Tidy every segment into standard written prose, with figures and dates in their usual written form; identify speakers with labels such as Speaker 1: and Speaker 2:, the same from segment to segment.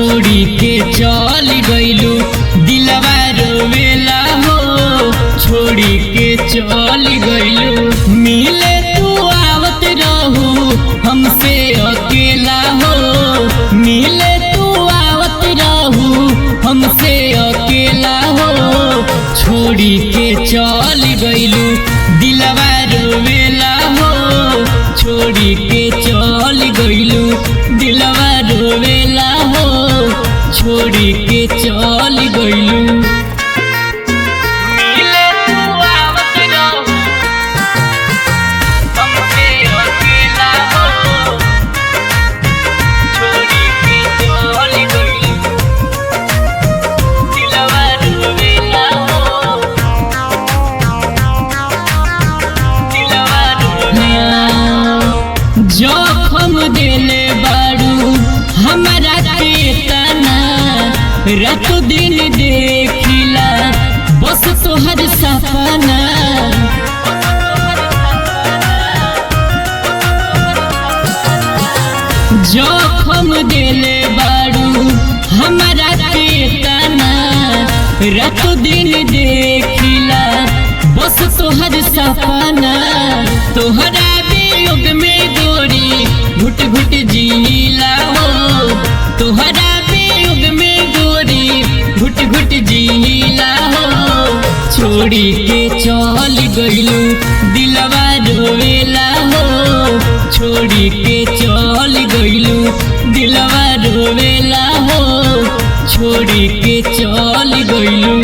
Speaker 1: छोड़ी के चल गइलू दिलवा रोवेला हो। छोड़ी के चल गइलू मिले तू आवत रहू हमसे अकेला हो। मिले तू आवत रहू हमसे अकेला हो। छोड़ी के चल गइलू दिलवा रोवेला हो। छोड़ी के चल गइलू दिलवा रोवेला हो। छोड़ी के चल गइलू जोखम देले बारू हमारा केतना रात दिन देखिला बस तोहर सपना। जोखम देले बारू हमारा केतना रात दिन देखिला बस तोहर सपना। तोहरा वियोग में गोरी घुट घुट जीला हो। तोहरा वियोग में गोरी घुट घुट जीला हो। छोड़ी के चल गइलू दिलवा रोवेला हो। छोड़ी के चल गइलू दिलवा रोवेला हो। छोड़ी के चल गइलू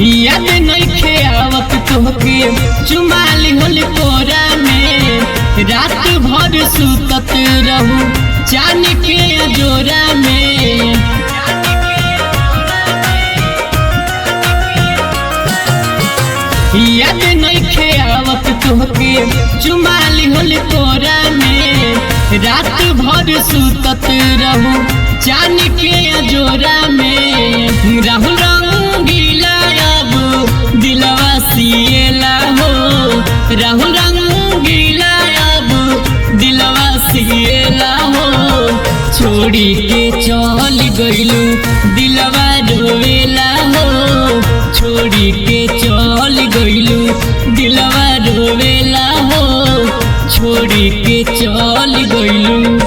Speaker 1: याद नइखे आवत तोहके चुमाली होल कोरा में। रात भर सुतत रहू चान के जोरा में। याद नइखे आवत तोहके चुमाली होल कोरा में। रात भर सुतत रहू चान के जोरा में। राहुल रंगीला दिलवा सिएला हो। राहुल रंगीला अब दिलवा सिएला हो। छोड़ी के चल गइलू दिलवा रोवेला हो। छोड़ी के चल गइलू दिलवा रोवेला हो। छोड़ी के चल गइलू।